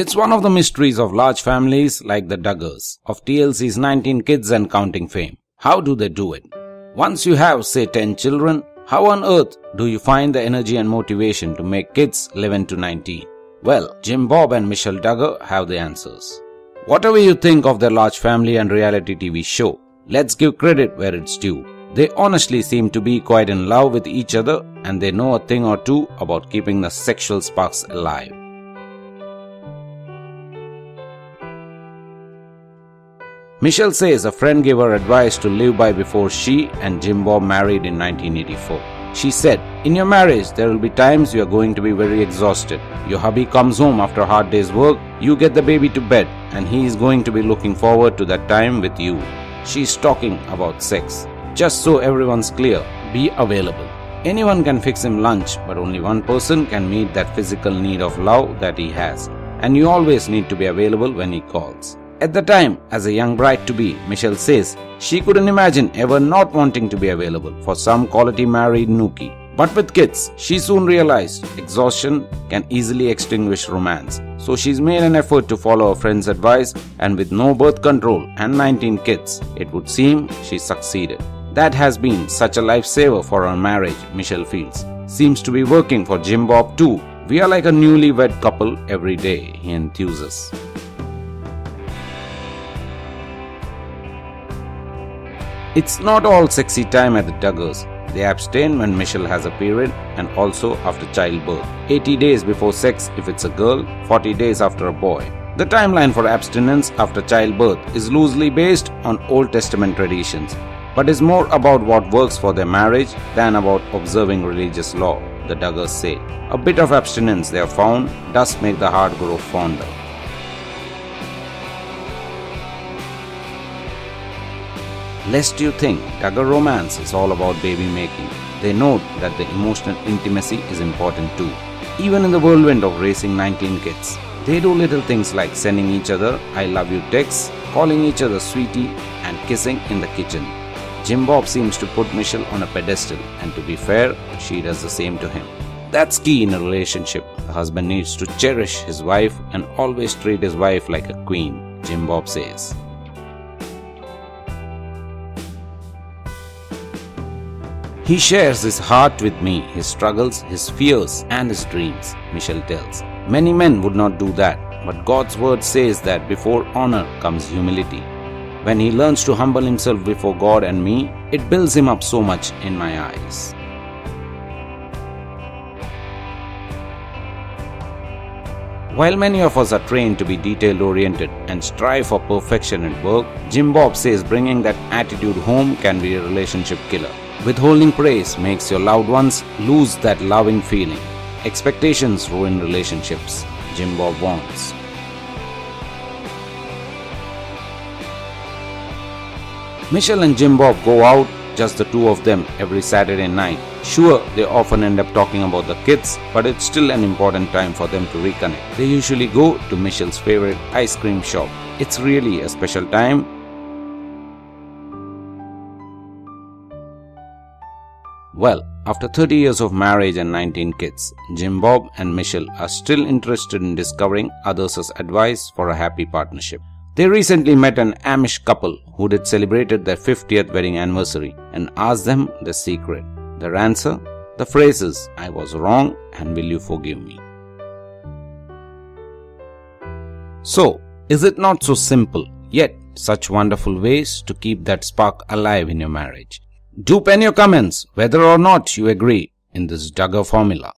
It's one of the mysteries of large families like the Duggars, of TLC's 19 kids and counting fame. How do they do it? Once you have, say, 10 children, how on earth do you find the energy and motivation to make kids 11 to 19? Well, Jim Bob and Michelle Duggar have the answers. Whatever you think of their large family and reality TV show, let's give credit where it's due. They honestly seem to be quite in love with each other, and they know a thing or two about keeping the sexual sparks alive. Michelle says a friend gave her advice to live by before she and Jim Bob married in 1984. She said, "In your marriage, there will be times you are going to be very exhausted. Your hubby comes home after a hard day's work, you get the baby to bed, and he is going to be looking forward to that time with you." She's talking about sex. Just so everyone's clear, be available. Anyone can fix him lunch, but only one person can meet that physical need of love that he has. And you always need to be available when he calls. At the time, as a young bride-to-be, Michelle says she couldn't imagine ever not wanting to be available for some quality married nookie. But with kids, she soon realized exhaustion can easily extinguish romance. So she's made an effort to follow her friend's advice, and with no birth control and 19 kids, it would seem she succeeded. That has been such a lifesaver for our marriage, Michelle feels. Seems to be working for Jim Bob too. We are like a newlywed couple every day, he enthuses. It's not all sexy time at the Duggars. They abstain when Michelle has a period and also after childbirth. 80 days before sex if it's a girl, 40 days after a boy. The timeline for abstinence after childbirth is loosely based on Old Testament traditions, but is more about what works for their marriage than about observing religious law, the Duggars say. A bit of abstinence, they have found, does make the heart grow fonder. Lest you think Duggar romance is all about baby making, they note that the emotional intimacy is important too. Even in the whirlwind of raising 19 kids, they do little things like sending each other "I love you" texts, calling each other sweetie, and kissing in the kitchen. Jim Bob seems to put Michelle on a pedestal, and to be fair, she does the same to him. That's key in a relationship. The husband needs to cherish his wife and always treat his wife like a queen, Jim Bob says. He shares his heart with me, his struggles, his fears, and his dreams, Michelle tells. Many men would not do that, but God's word says that before honor comes humility. When he learns to humble himself before God and me, it builds him up so much in my eyes. While many of us are trained to be detail-oriented and strive for perfection at work, Jim Bob says bringing that attitude home can be a relationship killer. Withholding praise makes your loved ones lose that loving feeling. Expectations ruin relationships, Jim Bob warns. Michelle and Jim Bob go out, just the two of them, every Saturday night. Sure, they often end up talking about the kids, but it's still an important time for them to reconnect. They usually go to Michelle's favorite ice cream shop. It's really a special time. Well, after 30 years of marriage and 19 kids, Jim Bob and Michelle are still interested in discovering others' advice for a happy partnership. They recently met an Amish couple who had celebrated their 50th wedding anniversary and asked them the secret. Their answer? The phrases, "I was wrong" and "Will you forgive me?" So, is it not so simple, yet such wonderful ways to keep that spark alive in your marriage? Do pen your comments whether or not you agree in this Duggar formula.